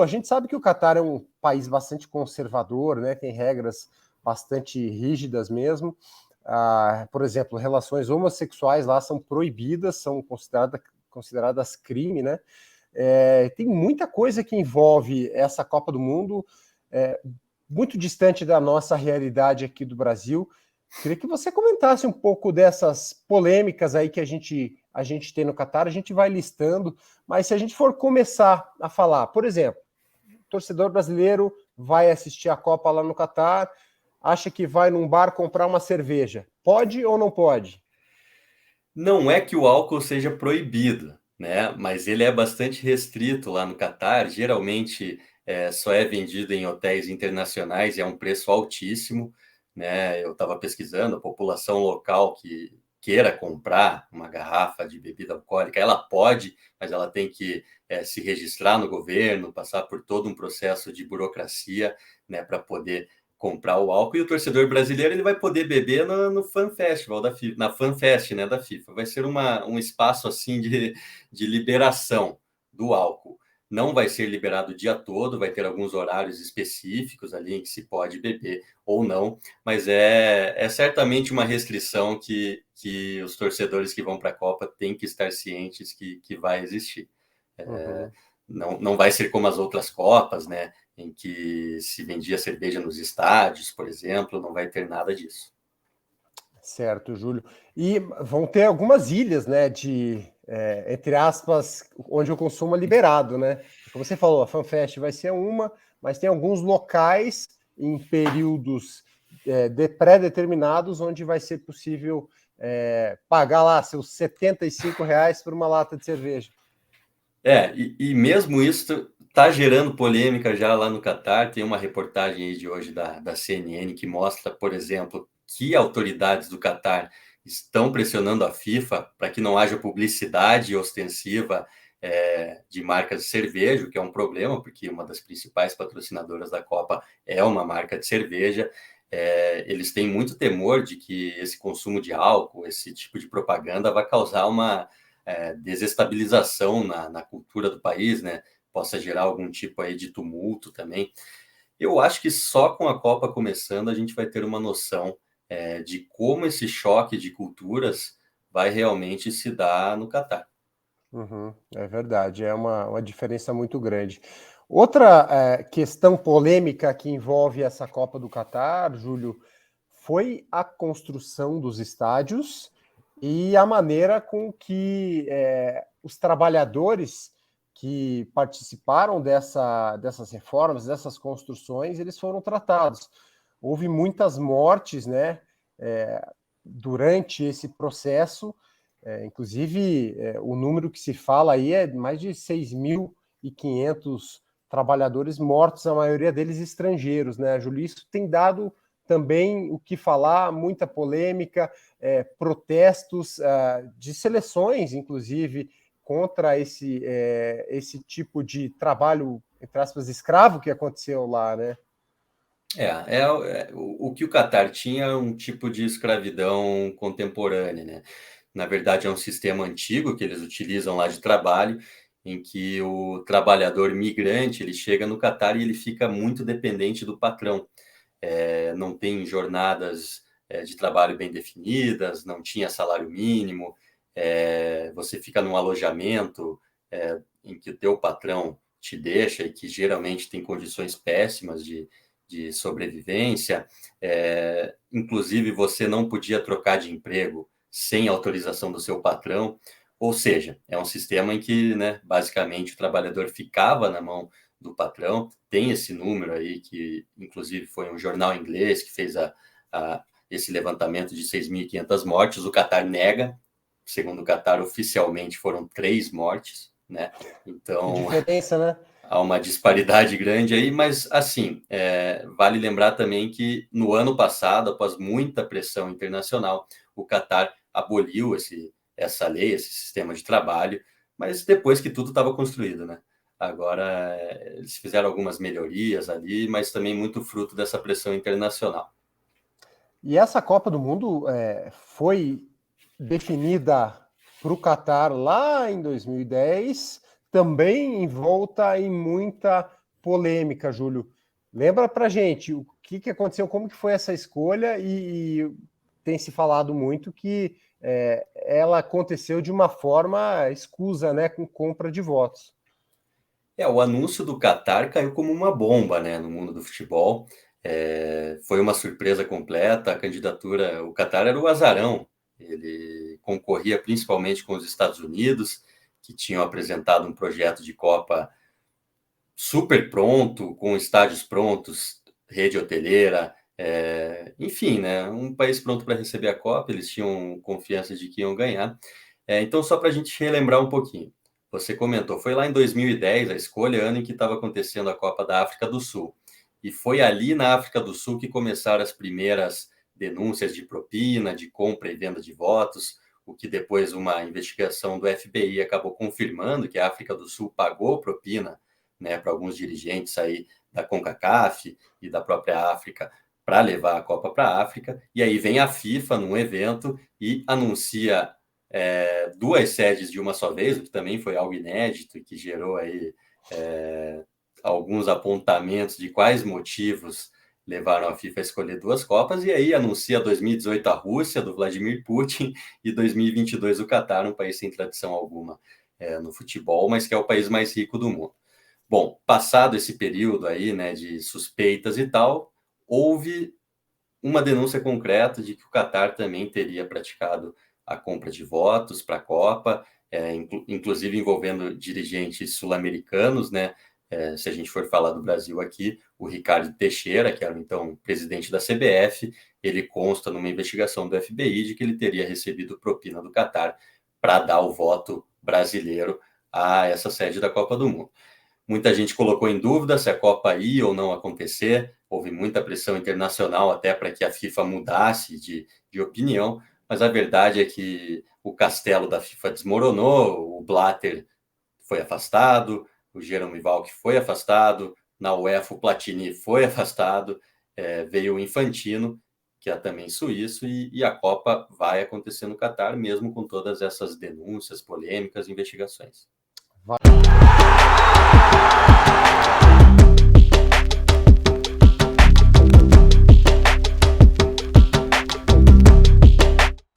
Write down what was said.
a gente sabe que o Catar é um país bastante conservador, né? Tem regras bastante rígidas mesmo. Por exemplo, relações homossexuais lá são proibidas, são consideradas crime, né? Tem muita coisa que envolve essa Copa do Mundo, muito distante da nossa realidade aqui do Brasil. Queria que você comentasse um pouco dessas polêmicas aí que a gente tem no Catar, a gente vai listando, mas se a gente for começar a falar, por exemplo, o torcedor brasileiro vai assistir a Copa lá no Catar, acha que vai num bar comprar uma cerveja. Pode ou não pode? Não é que o álcool seja proibido, né? Mas ele é bastante restrito lá no Catar. Geralmente só é vendido em hotéis internacionais e é um preço altíssimo, né? Eu estava pesquisando, a população local que queira comprar uma garrafa de bebida alcoólica, ela pode, mas ela tem que se registrar no governo, passar por todo um processo de burocracia, né, para poder comprar o álcool, e o torcedor brasileiro ele vai poder beber no Fan Festival da FIFA, na Fan Fest, né, da FIFA. Vai ser um espaço assim de liberação do álcool. Não vai ser liberado o dia todo, vai ter alguns horários específicos ali em que se pode beber ou não, mas é certamente uma restrição que os torcedores que vão para a Copa têm que estar cientes que vai existir. Uhum. Não vai ser como as outras Copas, né? Em que se vendia cerveja nos estádios, por exemplo, não vai ter nada disso. Certo, Júlio. E vão ter algumas ilhas, né, entre aspas, onde o consumo é liberado, né? Como você falou, a FanFest vai ser uma, mas tem alguns locais em períodos pré-determinados onde vai ser possível pagar lá seus R$ 75 por uma lata de cerveja. E mesmo isso está gerando polêmica já lá no Catar. Tem uma reportagem aí de hoje da CNN que mostra, por exemplo, que autoridades do Catar estão pressionando a FIFA para que não haja publicidade ostensiva de marcas de cerveja, o que é um problema, porque uma das principais patrocinadoras da Copa é uma marca de cerveja. Eles têm muito temor de que esse consumo de álcool, esse tipo de propaganda, vai causar uma desestabilização na cultura do país, né? Possa gerar algum tipo aí de tumulto também. Eu acho que só com a Copa começando a gente vai ter uma noção de como esse choque de culturas vai realmente se dar no Catar. Uhum, é verdade, é uma diferença muito grande. Outra questão polêmica que envolve essa Copa do Catar, Júlio, foi a construção dos estádios e a maneira com que os trabalhadores que participaram dessas reformas, dessas construções, eles foram tratados. Houve muitas mortes, né, durante esse processo. Inclusive, o número que se fala aí é mais de 6.500 trabalhadores mortos, a maioria deles estrangeiros, né, Júlio? Isso tem dado também o que falar, muita polêmica, protestos de seleções, inclusive, contra esse tipo de trabalho, entre aspas, escravo que aconteceu lá, né? O que o Catar tinha é um tipo de escravidão contemporânea, né? Na verdade, é um sistema antigo que eles utilizam lá de trabalho, em que o trabalhador migrante ele chega no Catar e ele fica muito dependente do patrão. Não tem jornadas de trabalho bem definidas, não tinha salário mínimo, você fica num alojamento em que o teu patrão te deixa e que geralmente tem condições péssimas de sobrevivência. Inclusive, você não podia trocar de emprego sem autorização do seu patrão, ou seja, é um sistema em que, né, basicamente, o trabalhador ficava na mão do patrão. Tem esse número aí, que inclusive foi um jornal inglês que fez esse levantamento de 6.500 mortes. O Catar nega, segundo o Catar, oficialmente foram 3 mortes, né? Que Então, diferença, né? há uma disparidade grande aí, mas assim, vale lembrar também que no ano passado, após muita pressão internacional, o Catar aboliu essa lei, esse sistema de trabalho, mas depois que tudo estava construído, né? Agora, eles fizeram algumas melhorias ali, mas também muito fruto dessa pressão internacional. E essa Copa do Mundo foi definida para o Catar lá em 2010, também envolta em muita polêmica, Júlio. Lembra pra gente o que aconteceu, como que foi essa escolha e tem se falado muito que ela aconteceu de uma forma escusa, né, com compra de votos. O anúncio do Catar caiu como uma bomba, né, no mundo do futebol. Foi uma surpresa completa. A candidatura, o Catar era o azarão. Ele concorria principalmente com os Estados Unidos, que tinham apresentado um projeto de Copa super pronto, com estádios prontos, rede hoteleira, enfim, né, um país pronto para receber a Copa. Eles tinham confiança de que iam ganhar. Então, só para a gente relembrar um pouquinho. Você comentou, foi lá em 2010 a escolha, ano em que estava acontecendo a Copa da África do Sul. E foi ali na África do Sul que começaram as primeiras denúncias de propina, de compra e venda de votos, o que depois uma investigação do FBI acabou confirmando que a África do Sul pagou propina, né, para alguns dirigentes aí da CONCACAF e da própria África para levar a Copa para a África. E aí vem a FIFA num evento e anuncia duas sedes de uma só vez, o que também foi algo inédito e que gerou aí alguns apontamentos de quais motivos levaram a FIFA a escolher duas Copas. E aí anuncia 2018 a Rússia, do Vladimir Putin, e 2022 o Catar, um país sem tradição alguma no futebol, mas que é o país mais rico do mundo. Bom, passado esse período aí, né, de suspeitas e tal, houve uma denúncia concreta de que o Catar também teria praticado a compra de votos para a Copa, inclusive envolvendo dirigentes sul-americanos, né? Se a gente for falar do Brasil aqui, o Ricardo Teixeira, que era então presidente da CBF, ele consta numa investigação do FBI de que ele teria recebido propina do Catar para dar o voto brasileiro a essa sede da Copa do Mundo. Muita gente colocou em dúvida se a Copa ia ou não acontecer. Houve muita pressão internacional até para que a FIFA mudasse de opinião, mas a verdade é que o castelo da FIFA desmoronou, o Blatter foi afastado, o Jerome Valk foi afastado, na UEFA o Platini foi afastado, veio o Infantino, que é também suíço, e a Copa vai acontecer no Catar, mesmo com todas essas denúncias, polêmicas, investigações.